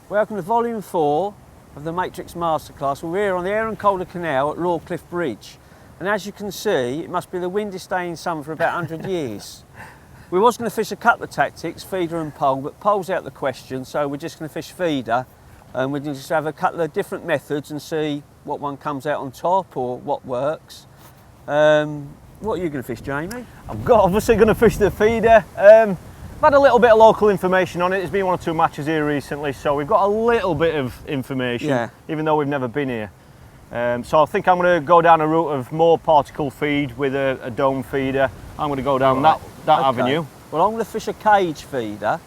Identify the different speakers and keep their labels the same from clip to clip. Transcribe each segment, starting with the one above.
Speaker 1: Welcome to Volume 4 of the Matrix Masterclass. We're here on the Aire and Calder Canal at Rawcliffe Bridge. And as you can see, it must be the windiest day in summer for about 100 years. We was going to fish a couple of tactics, feeder and pole, but pole's out the question, so we're just going to fish feeder. And we're going to just have a couple of different methods and see what one comes out on top or what works. What are you going to fish, Jamie?
Speaker 2: I'm obviously going to fish the feeder. I've had a little bit of local information on it. There's been one or two matches here recently, so we've got a little bit of information, even though we've never been here. So I think I'm going to go down a route of more particle feed with a dome feeder. I'm going to go down that avenue.
Speaker 1: Well, I'm going to fish a cage feeder.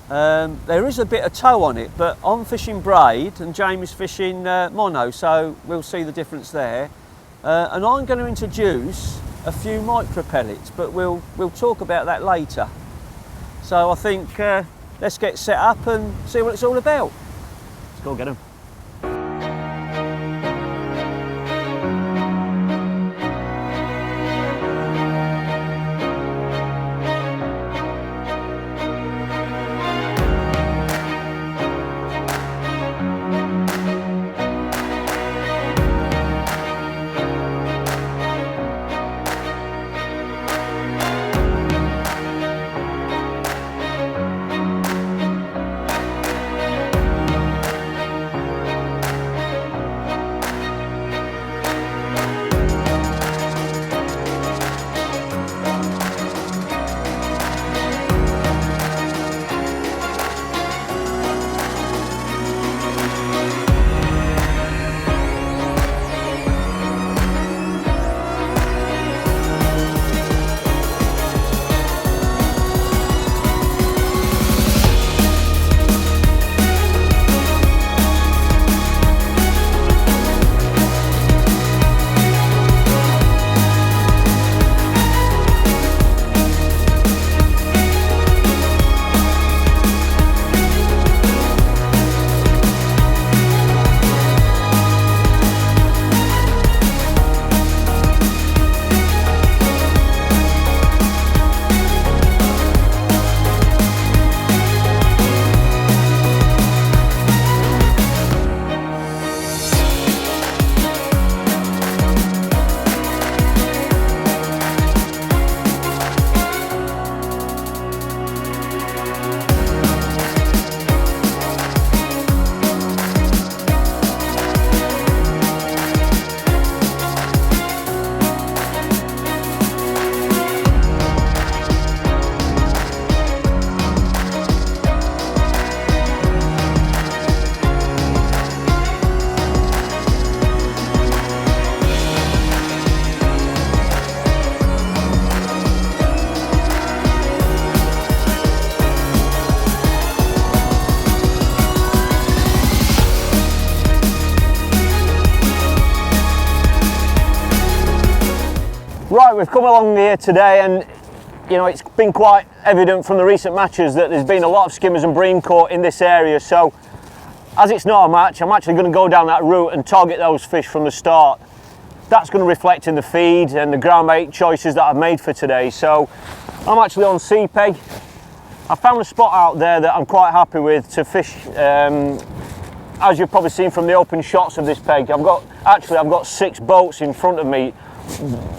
Speaker 1: There is a bit of tow on it, but I'm fishing braid and Jamie's fishing mono, so we'll see the difference there. And I'm going to introduce a few micro pellets, but we'll talk about that later. So I think let's get set up and see what it's all about.
Speaker 2: Let's go get them. Right, we've come along here today and it's been quite evident from the recent matches that there's been a lot of skimmers and bream caught in this area, so as it's not a match, I'm actually going to go down that route and target those fish from the start. That's going to reflect in the feed and the ground bait choices that I've made for today. So I'm actually on sea peg. I found a spot out there that I'm quite happy with to fish. As you've probably seen from the open shots of this peg, I've got 6 boats in front of me,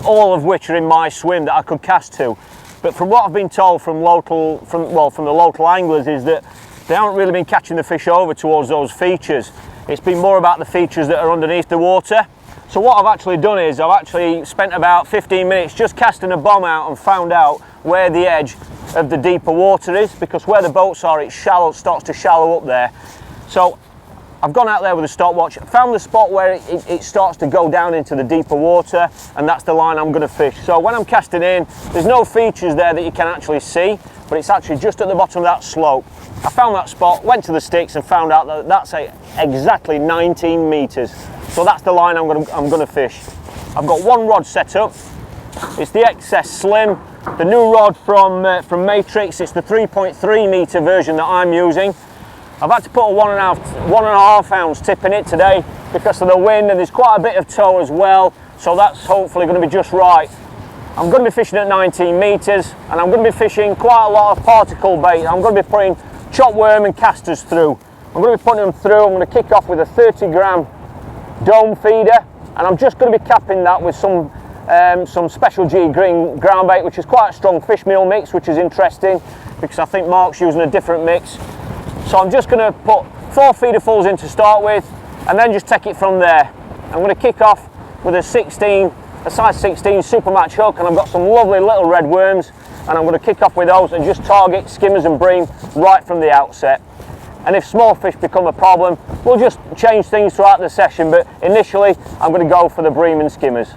Speaker 2: all of which are in my swim that I could cast to. But from what I've been told from the local anglers is that they haven't really been catching the fish over towards those features. It's been more about the features that are underneath the water. So what I've actually done is I've actually spent about 15 minutes just casting a bomb out and found out where the edge of the deeper water is, because where the boats are, it starts to shallow up there. So I've gone out there with a stopwatch, found the spot where it starts to go down into the deeper water, and that's the line I'm going to fish. So when I'm casting in, there's no features there that you can actually see, but it's actually just at the bottom of that slope. I found that spot, went to the sticks and found out that that's exactly 19 metres. So that's the line I'm going to fish. I've got one rod set up. It's the XS Slim, the new rod from Matrix. It's the 3.3 metre version that I'm using. I've had to put a 1.5 ounce tip in it today because of the wind, and there's quite a bit of tow as well, so that's hopefully going to be just right. I'm going to be fishing at 19 metres, and I'm going to be fishing quite a lot of particle bait. I'm going to be putting chop worm and casters through. I'm going to be putting them through. I'm going to kick off with a 30 gram dome feeder, and I'm just going to be capping that with some Special G green ground bait, which is quite a strong fish meal mix, which is interesting because I think Mark's using a different mix. So I'm just going to put 4 feederfuls in to start with, and then just take it from there. I'm going to kick off with a size 16 super match hook, and I've got some lovely little red worms, and I'm going to kick off with those and just target skimmers and bream right from the outset. And if small fish become a problem, we'll just change things throughout the session, but initially I'm going to go for the bream and skimmers.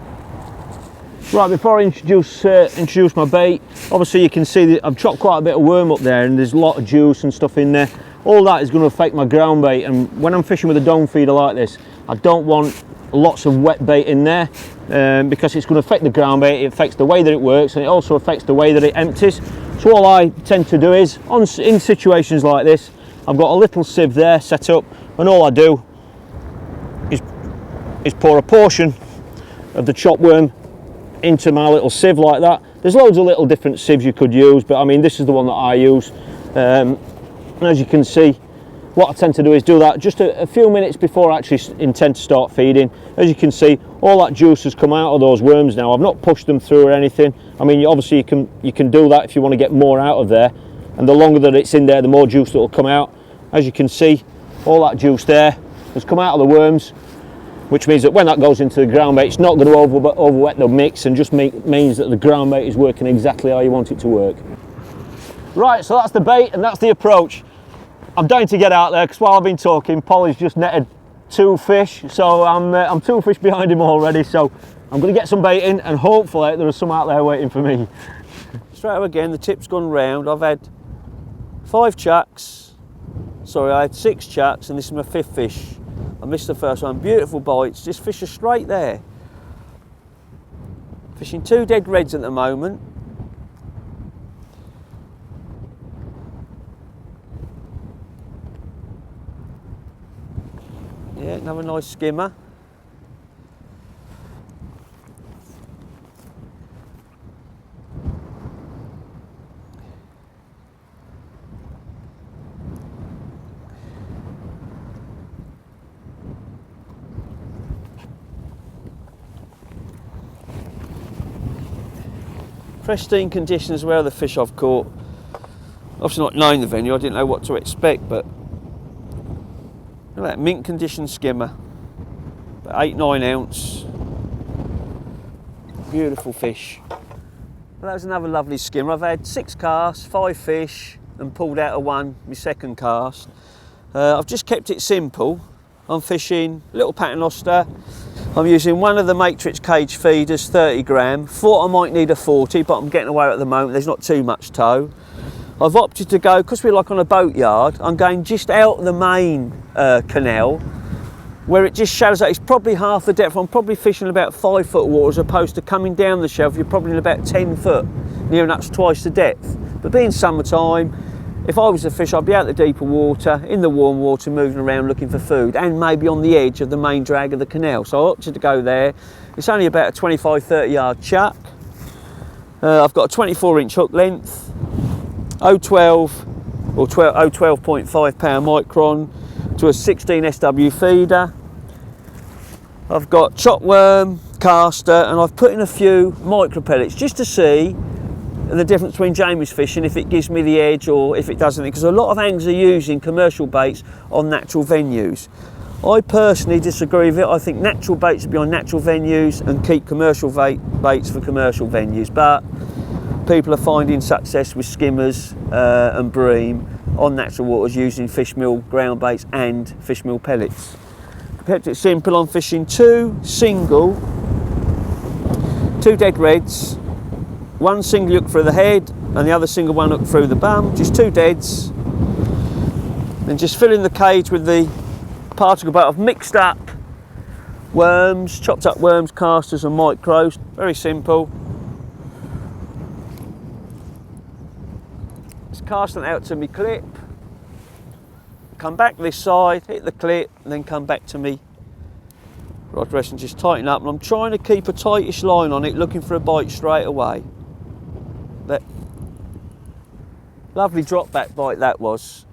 Speaker 2: Right, before I introduce my bait, obviously you can see that I've chopped quite a bit of worm up there, and there's a lot of juice and stuff in there. All that is going to affect my ground bait, and when I'm fishing with a dome feeder like this, I don't want lots of wet bait in there because it's going to affect the ground bait. It affects the way that it works, and it also affects the way that it empties. So all I tend to do is, in situations like this, I've got a little sieve there set up, and all I do is pour a portion of the chopped worm into my little sieve like that. There's loads of little different sieves you could use, but I mean this is the one that I use. And as you can see, what I tend to do is do that just a few minutes before I actually intend to start feeding. As you can see, all that juice has come out of those worms now. I've not pushed them through or anything. I mean, obviously you can do that if you want to get more out of there, and the longer that it's in there, the more juice that will come out. As you can see, all that juice there has come out of the worms, which means that when that goes into the ground bait, it's not going to overwet the mix, and just means that the ground bait is working exactly how you want it to work. Right, so that's the bait and that's the approach. I'm dying to get out there because while I've been talking, Polly's just netted 2 fish, so I'm 2 fish behind him already. So I'm going to get some bait in, and hopefully there are some out there waiting for me.
Speaker 1: Straight up again, the tip's gone round. I've had 5 chucks. Sorry, I had 6 chucks, and this is my 5th fish. I missed the first one. Beautiful bites, just fish are straight there. Fishing 2 dead reds at the moment. Yeah, another nice skimmer. Pristine conditions where the fish I've caught. Obviously not knowing the venue, I didn't know what to expect, but look at that mint condition skimmer, about 8-9 ounce, beautiful fish. Well, that was another lovely skimmer. I've had 6 casts, 5 fish, and pulled out of one, my second cast. I've just kept it simple. I'm fishing little paternoster. I'm using one of the Matrix cage feeders, 30 gram. Thought I might need a 40, but I'm getting away at the moment. There's not too much tow. I've opted to go, because we're like on a boatyard, I'm going just out the main canal, where it just shows that it's probably half the depth. I'm probably fishing about 5 foot water, as opposed to coming down the shelf, you're probably in about 10 foot, near enough twice the depth. But being summertime, if I was to fish, I'd be out the deeper water, in the warm water, moving around looking for food, and maybe on the edge of the main drag of the canal. So I opted to go there. It's only about a 25-30 yard chuck. I've got a 24-inch hook length, 0.12 or 0.12.5 pound micron to a 16 SW feeder. I've got chopped worm, caster, and I've put in a few micro pellets just to see the difference between Jamie's fishing, if it gives me the edge or if it doesn't, because a lot of anglers are using commercial baits on natural venues. I personally disagree with it. I think natural baits should be on natural venues and keep commercial baits for commercial venues, but people are finding success with skimmers and bream on natural waters using fish meal ground baits and fish meal pellets. Kept it simple. I'm fishing 2 dead reds, 1 single hook through the head and the other single one hook through the bum, just 2 deads, and just filling the cage with the particle bait. I've mixed up worms, chopped up worms, casters and micros, very simple. Just casting it out to me clip, come back this side, hit the clip, and then come back to me rod rest and just tighten up. And I'm trying to keep a tightish line on it, looking for a bite straight away. That lovely drop back bite that was.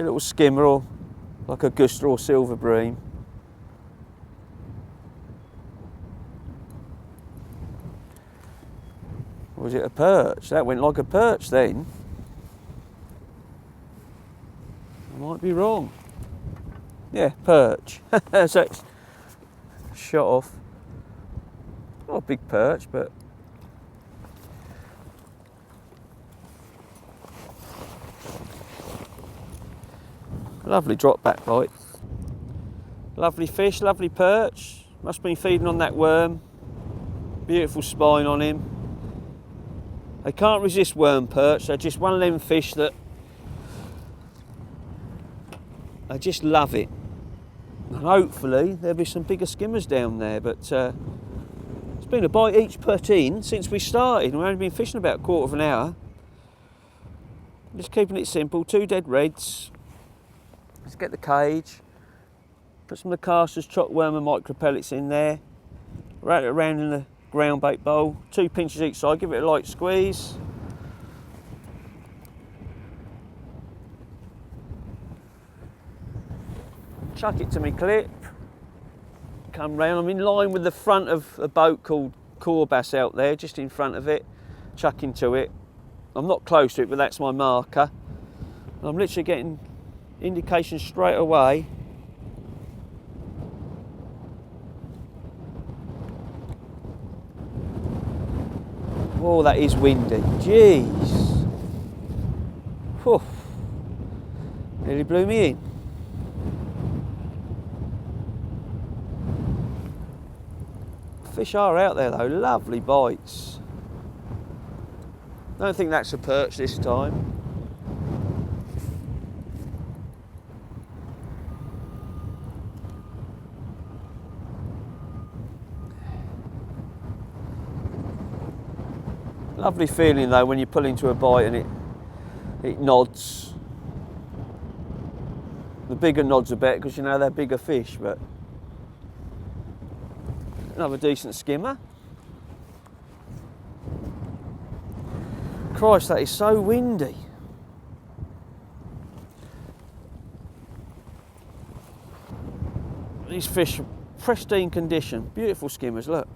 Speaker 1: a little skimmer or like a guster or silver bream. Or was it a perch? That went like a perch then. I might be wrong. Yeah, perch. So it's shot off. Not a big perch, but lovely drop back bite. Lovely fish, lovely perch. Must have been feeding on that worm. Beautiful spine on him. They can't resist worm perch. They're just one of them fish that I just love it. And hopefully there'll be some bigger skimmers down there, but it's been a bite each put in since we started. We've only been fishing about a quarter of an hour. Just keeping it simple, 2 dead reds. Let's get the cage, put some of the Coarse's chopped worm and micro pellets in there, rattle it around in the ground bait bowl, 2 pinches each side, give it a light squeeze. Chuck it to me clip, come round. I'm in line with the front of a boat called Coarse out there, just in front of it, chuck into it. I'm not close to it, but that's my marker. And I'm literally getting indication straight away. Oh, that is windy. Jeez. Whew. Nearly blew me in. Fish are out there though, lovely bites. Don't think that's a perch this time. Lovely feeling though when you pull into a bite and it nods. The bigger nods are better because you know they're bigger fish, but another decent skimmer. Christ, that is so windy. These fish are pristine condition, beautiful skimmers, look.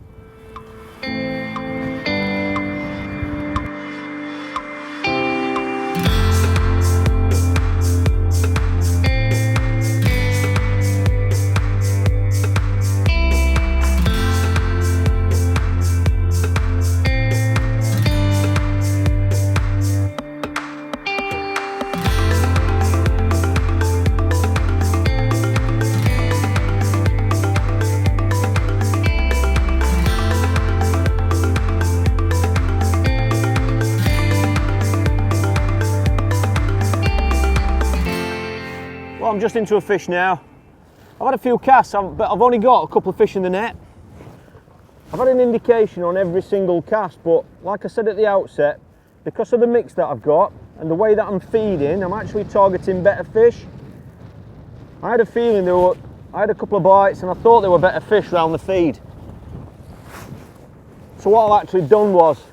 Speaker 2: I'm just into a fish now. I've had a few casts, but I've only got a couple of fish in the net. I've had an indication on every single cast, but like I said at the outset, because of the mix that I've got and the way that I'm feeding, I'm actually targeting better fish. I had a feeling I had a couple of bites and I thought there were better fish around the feed. So what I've actually done was,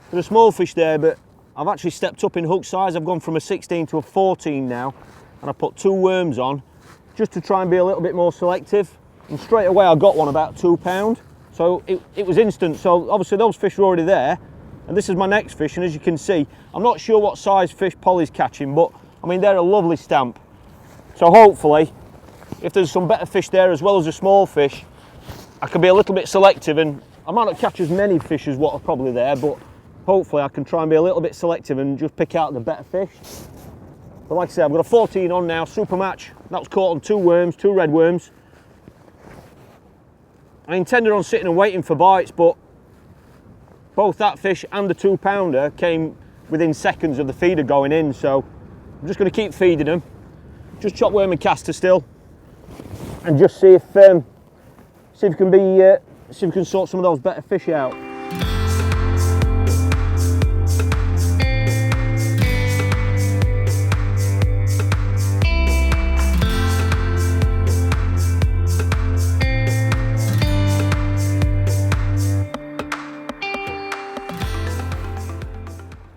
Speaker 2: there's a small fish there, but I've actually stepped up in hook size. I've gone from a 16 to a 14 now. And I put 2 worms on just to try and be a little bit more selective, and straight away I got one about £2, so it was instant. So obviously those fish were already there, and this is my next fish, and as you can see, I'm not sure what size fish Polly's catching, but I mean they're a lovely stamp. So hopefully if there's some better fish there as well as a small fish, I can be a little bit selective, and I might not catch as many fish as what are probably there, but hopefully I can try and be a little bit selective and just pick out the better fish. But like I said, I've got a 14 on now, super match. That was caught on 2 worms, 2 red worms. I intended on sitting and waiting for bites, but both that fish and the 2-pounder came within seconds of the feeder going in, so I'm just going to keep feeding them. Just chop worm and caster still, and just see if we can sort some of those better fish out.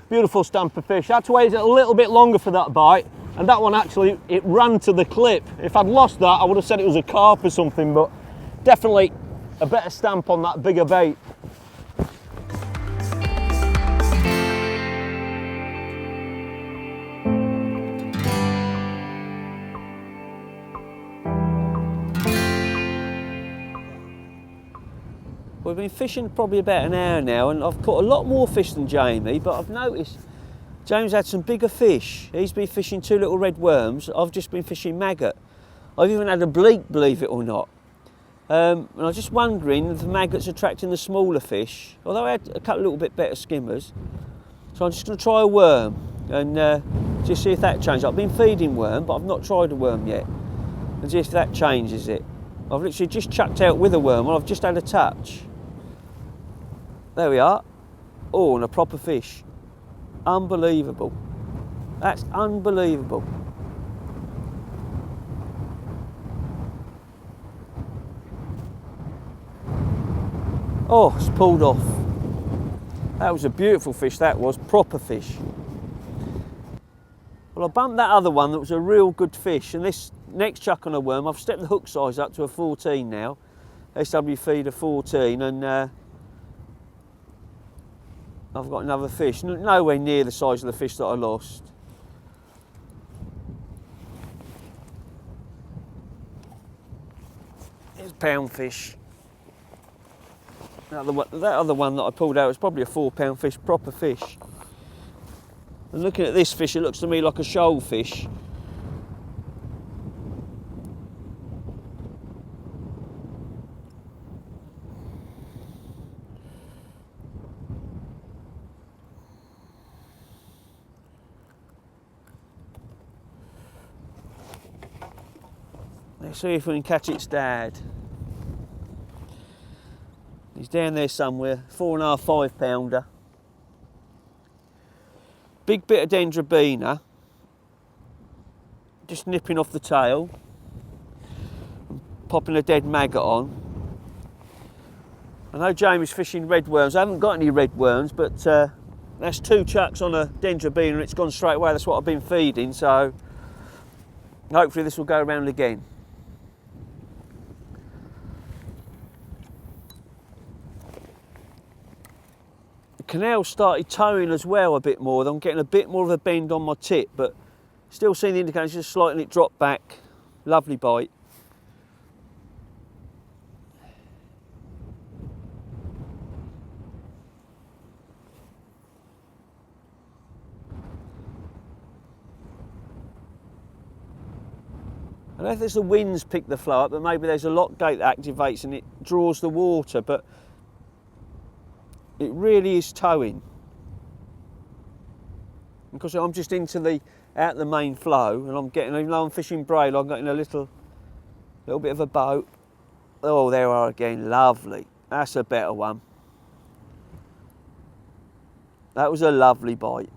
Speaker 2: Beautiful stamp of fish. I had to wait a little bit longer for that bite, And that one actually, it ran to the clip. If I'd lost that, I would have said it was a carp or something, but definitely a better stamp on that bigger bait.
Speaker 1: We've been fishing probably about an hour now, and I've caught a lot more fish than Jamie, but I've noticed James had some bigger fish. He's been fishing 2 little red worms. I've just been fishing maggot. I've even had a bleak, believe it or not. And I was just wondering if the maggot's attracting the smaller fish, although I had a couple little bit better skimmers. So I'm just going to try a worm and just see if that changes. I've been feeding worm, but I've not tried a worm yet, and see if that changes it. I've literally just chucked out with a worm and I've just had a touch. There we are. Oh, and a proper fish. Unbelievable. That's unbelievable. Oh, it's pulled off. That was a beautiful fish, that was. Proper fish. Well, I bumped that other one that was a real good fish, and this next chuck on a worm, I've stepped the hook size up to a 14 now. SW feeder 14, and I've got another fish, nowhere near the size of the fish that I lost. Here's poundfish. That other one that I pulled out was probably a 4-pound fish, proper fish. And looking at this fish, it looks to me like a shoal fish. Let's see if we can catch its dad. He's down there somewhere, 4.5, 5-pounder. Big bit of dendrobina, just nipping off the tail, popping a dead maggot on. I know Jamie's fishing red worms. I haven't got any red worms, but that's 2 chucks on a dendrobina and it's gone straight away. That's what I've been feeding, so hopefully this will go around again. Canal started towing as well a bit more. I'm getting a bit more of a bend on my tip, but still seeing the indications, just slightly it drop back. Lovely bite. I don't know if it's the winds pick the flow up, but maybe there's a lock gate that activates and it draws the water, but it really is towing. Because I'm just out the main flow, and I'm getting, even though I'm fishing braid, I'm getting a little bit of a boat. Oh, there we are again, lovely. That's a better one. That was a lovely bite.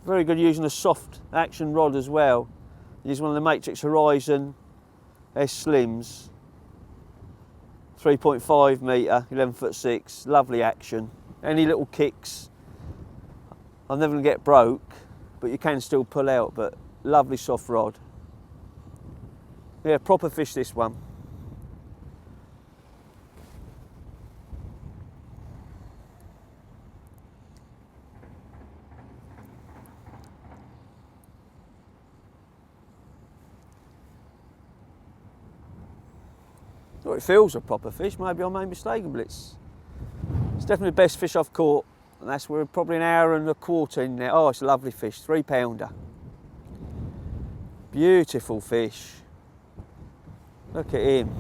Speaker 1: Very good using a soft action rod as well. Use one of the Matrix Horizon S Slims, 3.5 metre, 11'6", lovely action. Any little kicks, I'm never going to get broke, but you can still pull out, but lovely soft rod. Yeah, proper fish this one. Well, it feels a proper fish, maybe I made mistaken, but it's definitely the best fish I've caught, and that's we're probably an hour and a quarter in there. Oh, it's a lovely fish, 3-pounder. Beautiful fish. Look at him.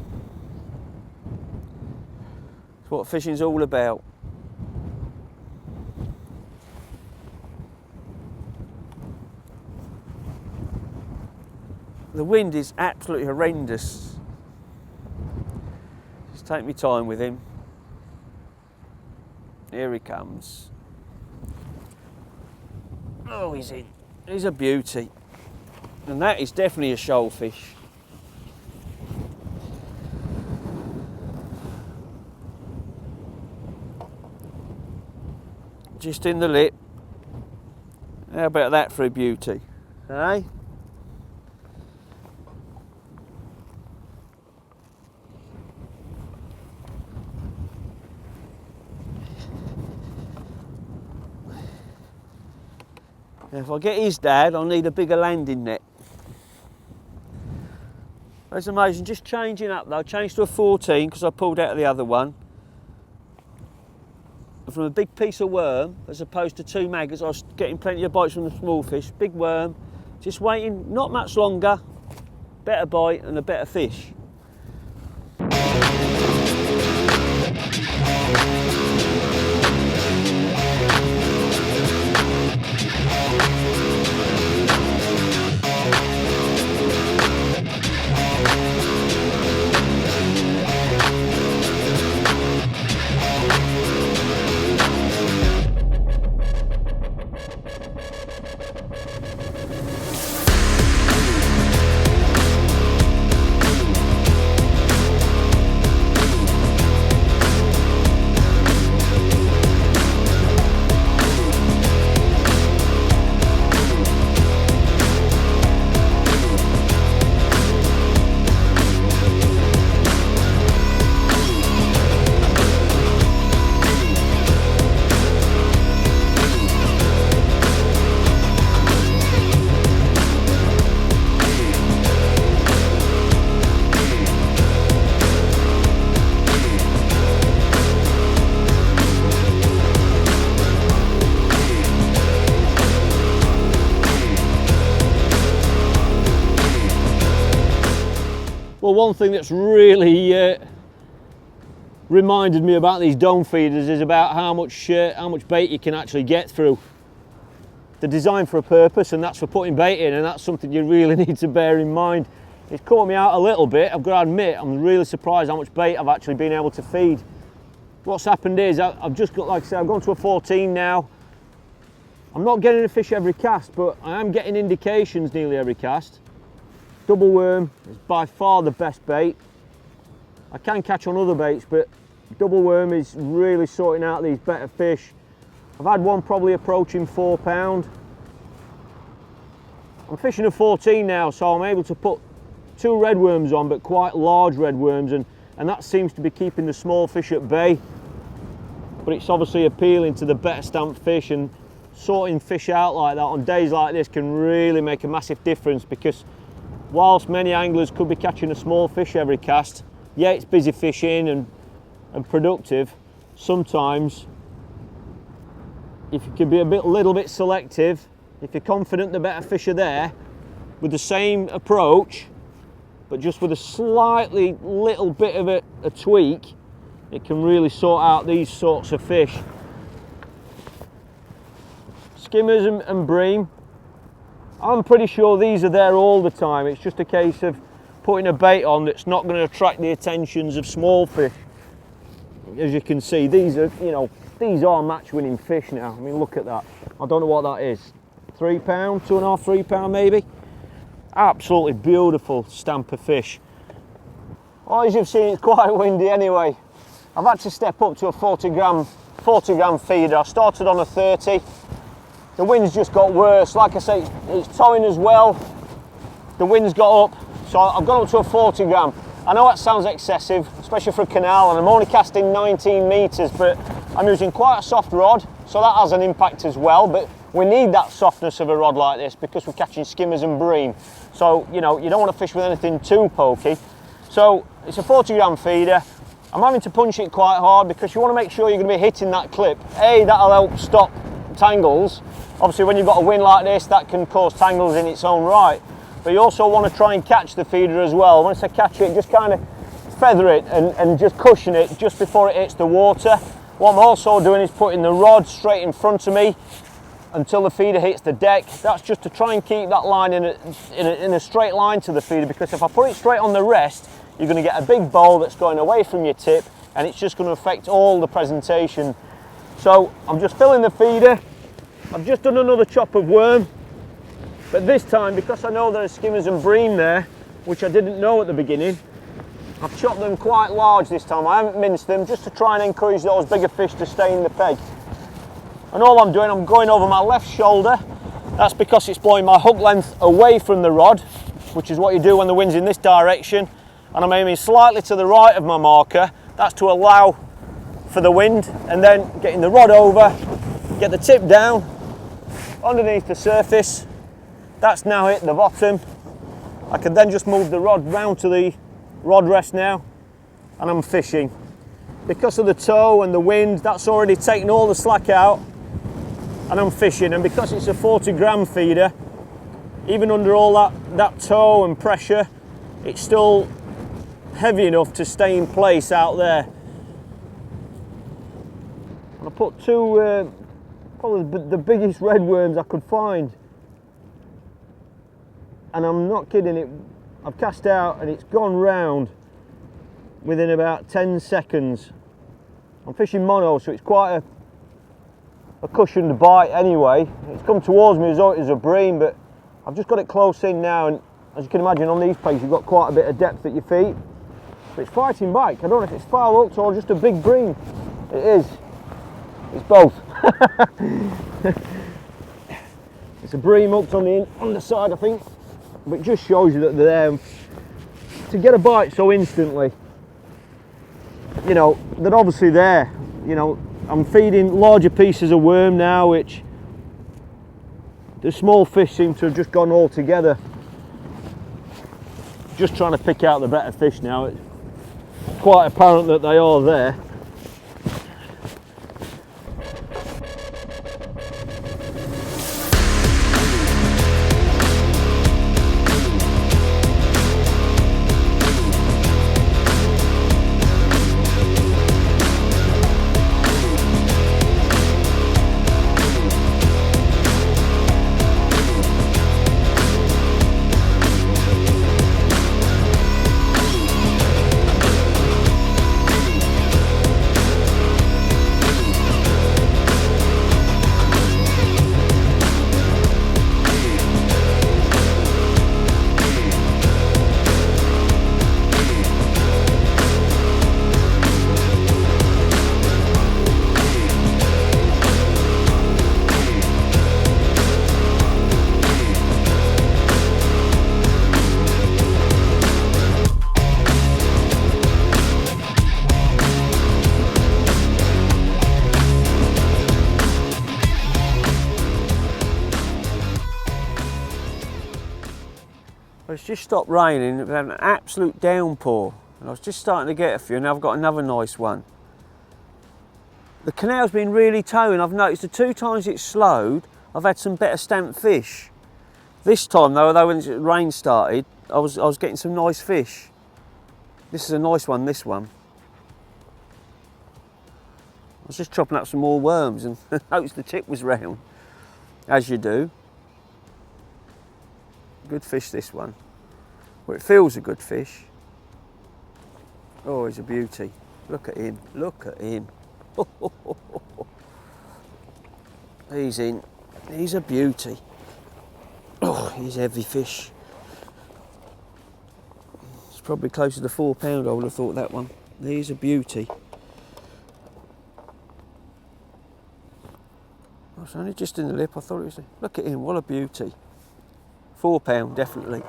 Speaker 1: It's what fishing's all about. The wind is absolutely horrendous. Just take my time with him. Here he comes. Oh, he's in. He's a beauty. And that is definitely a shoal fish. just in the lip. How about that for a beauty, eh? Now if I get his dad, I'll need a bigger landing net. That's amazing, just changing up though. Changed to a 14 because I pulled out of the other one. From a big piece of worm, as opposed to 2 maggots, I was getting plenty of bites from the small fish. Big worm, just waiting, not much longer, better bite and a better fish.
Speaker 2: Well, one thing that's really reminded me about these dome feeders is about how much bait you can actually get through. They're designed for a purpose, and that's for putting bait in, and that's something you really need to bear in mind. It's caught me out a little bit, I've got to admit. I'm really surprised how much bait I've actually been able to feed. What's happened is I've just got, like I said, I've gone to a 14 now. I'm not getting a fish every cast, but I am getting indications nearly every cast. Double worm is by far the best bait. I can catch on other baits, but double worm is really sorting out these better fish. I've had one probably approaching 4 pound. I'm fishing a 14 now, so I'm able to put 2 red worms on, but quite large red worms, and that seems to be keeping the small fish at bay. But it's obviously appealing to the better stamped fish, and sorting fish out like that on days like this can really make a massive difference, because whilst many anglers could be catching a small fish every cast, yeah, it's busy fishing and productive, sometimes if you can be little bit selective, if you're confident the better fish are there, with the same approach, but just with a slightly little bit of a tweak, it can really sort out these sorts of fish. Skimmers and bream, I'm pretty sure these are there all the time. It's just a case of putting a bait on that's not going to attract the attentions of small fish. As you can see, these are, these are match-winning fish now. I mean, look at that. I don't know what that is. 3 pound, 2.5, 3 pound maybe. Absolutely beautiful stamp of fish. Well, as you've seen, it's quite windy anyway. I've had to step up to a 40 gram feeder. I started on a 30. The wind's just got worse. Like I say, it's towing as well. The wind's got up, so I've gone up to a 40 gram. I know that sounds excessive, especially for a canal, and I'm only casting 19 metres, but I'm using quite a soft rod, so that has an impact as well. But we need that softness of a rod like this because we're catching skimmers and bream. So, you don't want to fish with anything too pokey. So it's a 40 gram feeder. I'm having to punch it quite hard because you want to make sure you're going to be hitting that clip. That'll help stop tangles. Obviously, when you've got a wind like this, that can cause tangles in its own right. But you also want to try and catch the feeder as well. Once I catch it, just kind of feather it and just cushion it just before it hits the water. What I'm also doing is putting the rod straight in front of me until the feeder hits the deck. That's just to try and keep that line in a straight line to the feeder, because if I put it straight on the rest, you're going to get a big bowl that's going away from your tip, and it's just going to affect all the presentation. So I'm just filling the feeder. I've just done another chop of worm, but this time, because I know there are skimmers and bream there, which I didn't know at the beginning, I've chopped them quite large this time. I haven't minced them, just to try and encourage those bigger fish to stay in the peg. And all I'm doing, I'm going over my left shoulder. That's because it's blowing my hook length away from the rod, which is what you do when the wind's in this direction. And I'm aiming slightly to the right of my marker. That's to allow for the wind, and then getting the rod over, get the tip down underneath the surface. That's now hit the bottom. I can then just move the rod round to the rod rest now, and I'm fishing. Because of the tow and the wind, that's already taken all the slack out, and I'm fishing. And because it's a 40-gram feeder, even under all that tow and pressure, it's still heavy enough to stay in place out there. And I put two, probably the biggest red worms I could find. And I'm not kidding, I've cast out and it's gone round within about 10 seconds. I'm fishing mono, so it's quite a cushioned bite anyway. It's come towards me as though it was a bream, but I've just got it close in now, and as you can imagine on these places you've got quite a bit of depth at your feet. But it's fighting back. I don't know if it's foul hooked or just a big bream. It is. It's both. It's a bream hooked on the underside, I think. But it just shows you that they're there. To get a bite so instantly, you know, they're obviously there. You know, I'm feeding larger pieces of worm now, which the small fish seem to have just gone all together. Just trying to pick out the better fish now. It's quite apparent that they are there.
Speaker 1: It's just stopped raining. We've had an absolute downpour, and I was just starting to get a few, and now I've got another nice one. The canal's been really towing. I've noticed the 2 times it's slowed, I've had some better stamped fish. This time though, when the rain started, I was getting some nice fish. This is a nice one, this one. I was just chopping up some more worms and noticed the tip was round, as you do. Good fish, this one. Well, it feels a good fish. Oh, he's a beauty. Look at him, look at him. He's in. He's a beauty. Oh, he's a heavy fish. It's probably closer to 4 pound, I would have thought, that one. He's a beauty. Oh, it's only just in the lip. I thought it was. Look at him, what a beauty. 4 pound, definitely.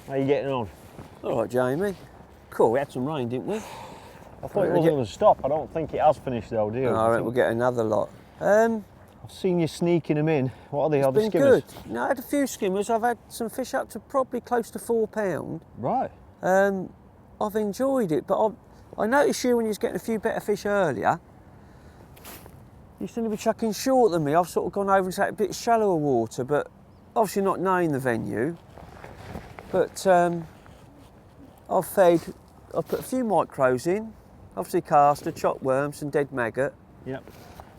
Speaker 2: How are you getting on?
Speaker 1: All right, Jamie. Cool, we had some rain, didn't we?
Speaker 2: I thought it was going to stop. I don't think it has finished though, do you?
Speaker 1: All right, we'll get another lot.
Speaker 2: I've seen you sneaking them in. What are they? Are
Speaker 1: It's
Speaker 2: the
Speaker 1: been
Speaker 2: skimmers?
Speaker 1: good. No, I had a few skimmers. I've had some fish up to probably close to 4 pound.
Speaker 2: Right.
Speaker 1: I've enjoyed it, but I noticed you when you was getting a few better fish earlier. You seem to be chucking short than me. I've sort of gone over into a bit shallower water, but obviously not knowing the venue. But I've put a few micros in, obviously caster, chopped worms, and dead maggot.
Speaker 2: Yep.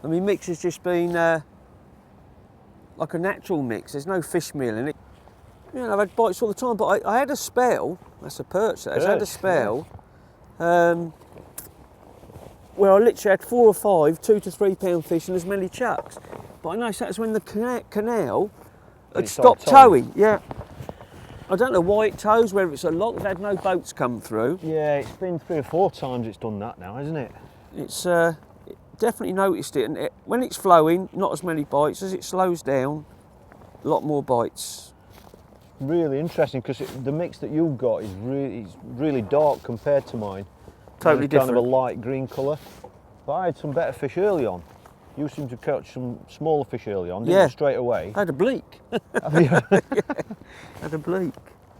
Speaker 1: I mean, mix has just been like a natural mix. There's no fish meal in it. You know, I've had bites all the time, but I had a spell. That's a perch. I had a spell. Where I literally had 4 or 5 2 to 3 pound fish and as many chucks. But I noticed that was when the canal had stopped towing. Yeah. I don't know why it tows, whether it's a lock, we've had no boats come through.
Speaker 2: Yeah, it's been 3 or 4 times it's done that now, isn't it?
Speaker 1: It's definitely noticed it, and when it's flowing, not as many bites. As it slows down, a lot more bites.
Speaker 2: Really interesting, because the mix that you've got is really dark compared to mine.
Speaker 1: Totally different.
Speaker 2: Kind of a light green colour. But I had some better fish early on. You seem to catch some smaller fish early on, didn't you, straight away?
Speaker 1: I had a bleak.
Speaker 2: Have you?
Speaker 1: Had a bleak.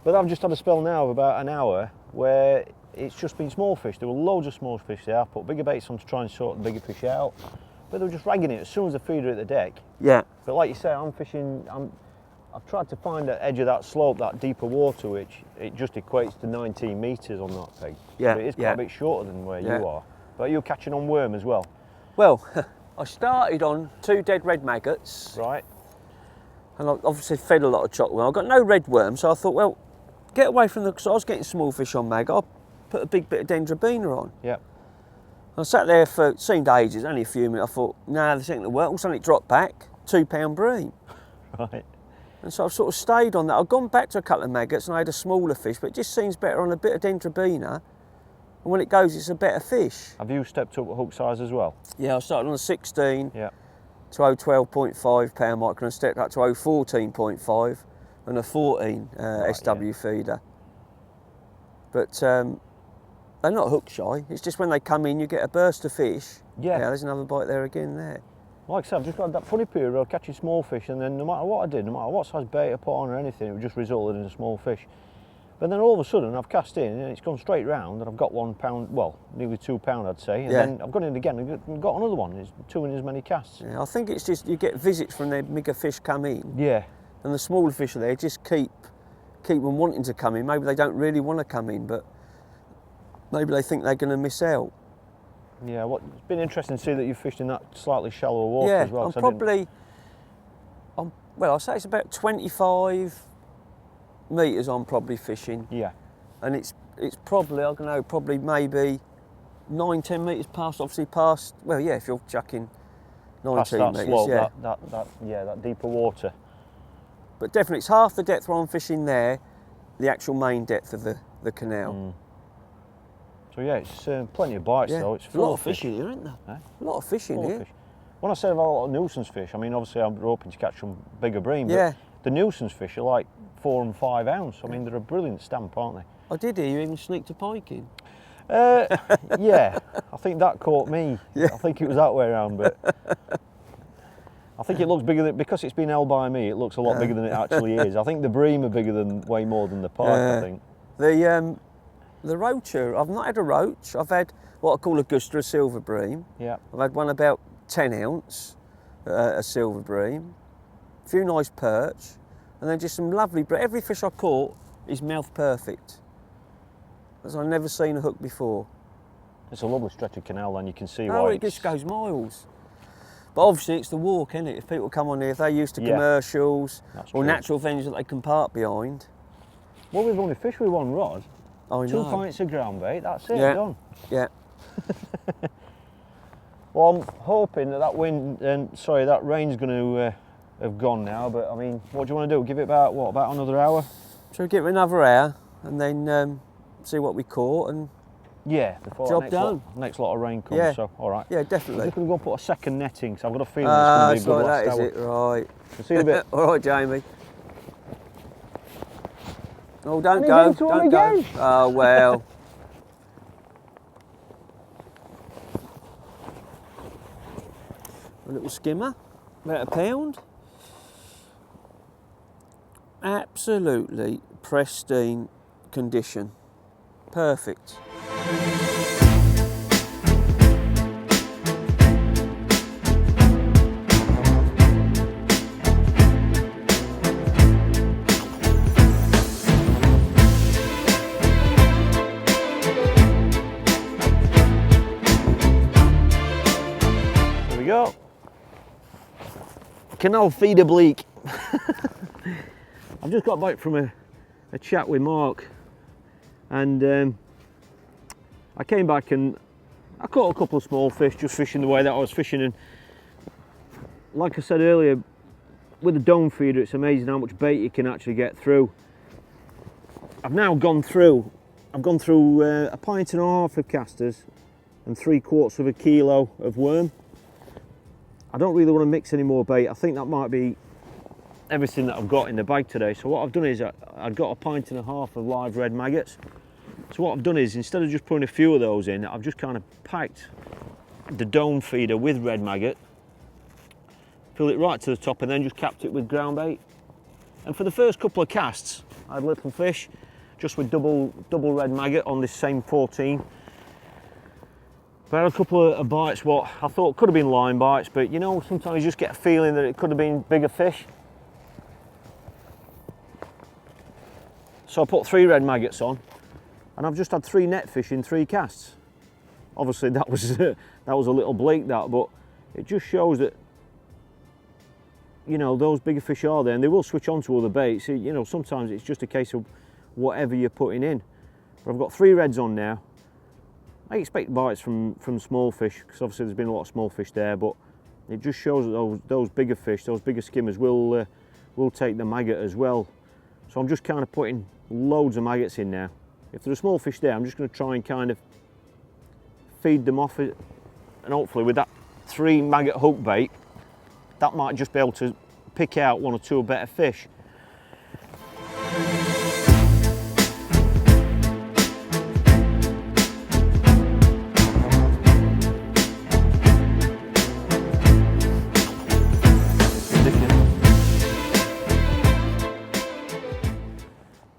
Speaker 2: But I've just had a spell now of about an hour where it's just been small fish. There were loads of small fish there. I put bigger baits on to try and sort the bigger fish out. But they were just ragging it as soon as the feeder hit the deck.
Speaker 1: Yeah.
Speaker 2: But like you say, I've tried to find the edge of that slope, that deeper water, which it just equates to 19 metres on that peg.
Speaker 1: Yeah.
Speaker 2: But it is quite a bit shorter than where you are. But you're catching on worm as well.
Speaker 1: Well, I started on 2 dead red maggots.
Speaker 2: Right.
Speaker 1: And I obviously fed a lot of chocolate worm. I got no red worm, so I thought, well, get away from because I was getting small fish on mag. I'll put a big bit of dendrobina on.
Speaker 2: Yep.
Speaker 1: I sat there for, seemed ages, only a few minutes. I thought, nah, this ain't gonna work. All of a sudden it dropped back, £2 bream.
Speaker 2: Right.
Speaker 1: And so I've sort of stayed on that. I've gone back to a couple of maggots and I had a smaller fish, but it just seems better on a bit of dendrobina. And when it goes, it's a better fish.
Speaker 2: Have you stepped up hook size as well?
Speaker 1: Yeah, I started on a 16
Speaker 2: Yeah.
Speaker 1: to 012.5 pound micro and stepped up to 014.5 and a 14 SW feeder. But they're not hook shy. It's just when they come in, you get a burst of fish.
Speaker 2: Yeah.
Speaker 1: Yeah, there's another bite there again there.
Speaker 2: Like I said, I've just got that funny period where I was catching small fish, and then no matter what I did, no matter what size bait I put on or anything, it would just resulted in a small fish. But then all of a sudden I've cast in and it's gone straight round and I've got £1, well, nearly £2 I'd say, and then I've gone in again and got another one. It's 2 in as many casts.
Speaker 1: Yeah, I think it's just you get visits from the bigger fish come in.
Speaker 2: Yeah.
Speaker 1: And the smaller fish are there, just keep them wanting to come in. Maybe they don't really want to come in, but maybe they think they're going to miss out.
Speaker 2: Yeah, it's been interesting to see that you've fished in that slightly shallower water as well.
Speaker 1: Well, I'll say it's about 25 metres I'm probably fishing.
Speaker 2: Yeah.
Speaker 1: And it's probably, I don't know, probably maybe 9-10 metres past, well, yeah, if you're chucking 19
Speaker 2: past that
Speaker 1: metres.
Speaker 2: slope,
Speaker 1: yeah.
Speaker 2: that deeper water.
Speaker 1: But definitely it's half the depth where I'm fishing there, the actual main depth of the canal.
Speaker 2: Mm. So yeah, it's plenty of bites though. It's
Speaker 1: a lot of fish in here, isn't there?
Speaker 2: Eh?
Speaker 1: A lot of fish in here.
Speaker 2: Fish. When I said about a lot of nuisance fish, I mean obviously I'm hoping to catch some bigger bream,
Speaker 1: Yeah.
Speaker 2: but the nuisance fish are like 4 and 5 ounce. I mean they're a brilliant stamp, aren't they?
Speaker 1: I did hear you even sneaked a pike in.
Speaker 2: Yeah, I think that caught me.
Speaker 1: Yeah.
Speaker 2: I think it was that way around, but I think it looks bigger than, because it's been held by me, it looks a lot bigger than it actually is. I think the bream are bigger than, way more than the pike, I think.
Speaker 1: The roacher, I've not had a roach. I've had what I call a guster, a silver bream.
Speaker 2: Yeah.
Speaker 1: I've had one about 10 ounce, a silver bream, a few nice perch, and then just some lovely bream. Every fish I caught is mouth perfect. As I've never seen a hook before.
Speaker 2: It's a lovely stretch of canal, and you can see why.
Speaker 1: Oh, it just goes miles. But obviously it's the walk, isn't it? If people come on here, if they're used to commercials or natural venues that they can park behind.
Speaker 2: Well, we've only fished with one rod.
Speaker 1: I know.
Speaker 2: 2 pints of ground bait, that's it, done.
Speaker 1: Yeah.
Speaker 2: Well, I'm hoping that that rain's going to have gone now, but I mean, what do you want to do? Give it about another hour?
Speaker 1: Shall we give it another hour and then see what we caught and
Speaker 2: before
Speaker 1: job done.
Speaker 2: Next lot of rain comes, so all right.
Speaker 1: Yeah, definitely.
Speaker 2: I'm just going to go put a second netting, so I've got a feeling it's going to be a good last hour.
Speaker 1: Is it? Right.
Speaker 2: We'll see you in a bit.
Speaker 1: All right, Jamie. Oh, don't go. Don't go. Oh, well. A little skimmer, about £1. Absolutely pristine condition. Perfect.
Speaker 2: There we go. Canal feeder bleak. I've just got back from a chat with Mark, and I came back and I caught a couple of small fish, just fishing the way that I was fishing. And like I said earlier, with a dome feeder, it's amazing how much bait you can actually get through. I've now gone through, a pint and a half of casters and 3/4 of a kilo of worm. I don't really want to mix any more bait. I think that might be everything that I've got in the bag today. So what I've done is I've got a pint and a half of live red maggots. So what I've done is, instead of just putting a few of those in, I've just kind of packed the dome feeder with red maggot, filled it right to the top, and then just capped it with ground bait. And for the first couple of casts, I had little fish just with double red maggot on this same 14. But I had a couple of bites what I thought could have been line bites, but you know, sometimes you just get a feeling that it could have been bigger fish. So I put 3 red maggots on, and I've just had 3 net fish in 3 casts. Obviously that was a little bleak, that, but it just shows that, you know, those bigger fish are there, and they will switch on to other baits. You know, sometimes it's just a case of whatever you're putting in. But I've got 3 reds on now. I expect bites from small fish, because obviously there's been a lot of small fish there, but it just shows that those bigger fish, those bigger skimmers will take the maggot as well. So I'm just kind of putting loads of maggots in now. If there are small fish there, I'm just going to try and kind of feed them off it, and hopefully with that 3 maggot hook bait, that might just be able to pick out 1 or 2 better fish.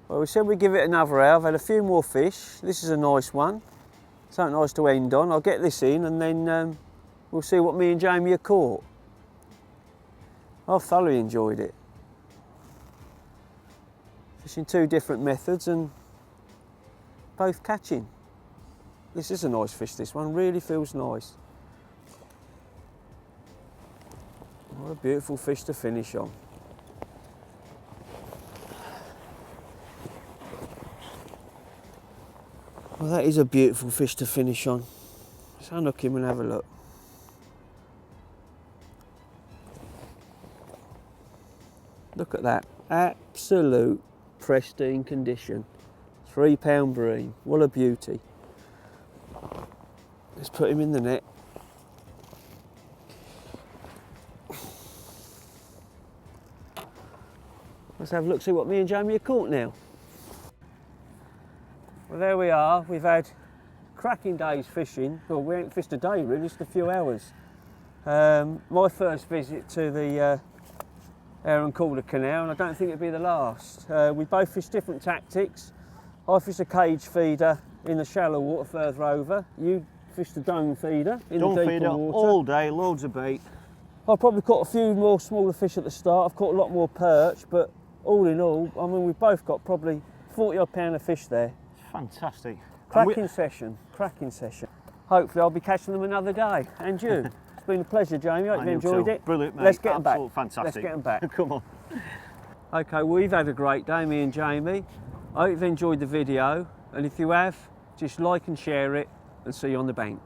Speaker 1: Well, we said we'd give it another hour. I've had a few more fish. This is a nice one. Something nice to end on. I'll get this in, and then we'll see what me and Jamie have caught. I've thoroughly enjoyed it. Fishing 2 different methods and both catching. This is a nice fish, this one. Really feels nice. What a beautiful fish to finish on. Well, that is a beautiful fish to finish on. Let's unhook him and have a look. Look at that, absolute pristine condition. £3 bream, what a beauty. Let's put him in the net. Let's have a look, see what me and Jamie have caught now. Well, there we are. We've had cracking days fishing. Well, we ain't fished a day really, just a few hours. My first visit to the Aire and Calder canal, and I don't think it'll be the last. We both fish different tactics. I fish a cage feeder in the shallow water further over. You fish the dome feeder in the deeper water.
Speaker 2: All day, loads of bait.
Speaker 1: I've probably caught a few more smaller fish at the start. I've caught a lot more perch, but all in all, I mean, we've both got probably 40 odd pound of fish there.
Speaker 2: Fantastic.
Speaker 1: Cracking session, cracking session. Hopefully I'll be catching them another day. And you. It's been a pleasure, Jamie. I hope you enjoyed it.
Speaker 2: Brilliant, mate.
Speaker 1: Let's get them back.
Speaker 2: Fantastic.
Speaker 1: Let's get them back.
Speaker 2: Come on.
Speaker 1: Okay, well, we've had a great day, me and Jamie. I hope you've enjoyed the video. And if you have, just like and share it, and see you on the bank.